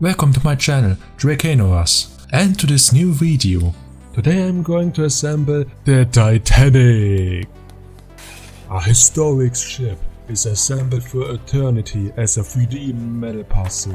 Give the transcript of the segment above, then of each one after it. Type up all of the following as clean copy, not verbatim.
Welcome to my channel, Drakonarus, and to this new video. Today I'm going to assemble the Titanic. A historic ship is assembled for eternity as a 3D metal puzzle.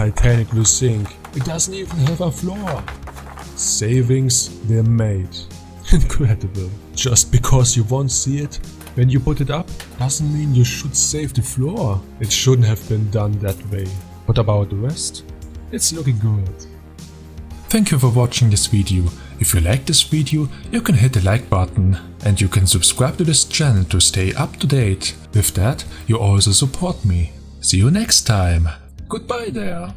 Titanic will sink. It doesn't even have a floor. Savings were made. Incredible. Just because you won't see it when you put it up doesn't mean you should save the floor. It shouldn't have been done that way. What about the rest? It's looking good. Thank you for watching this video. If you like this video, you can hit the like button and you can subscribe to this channel to stay up to date. With that, you also support me. See you next time. Goodbye there.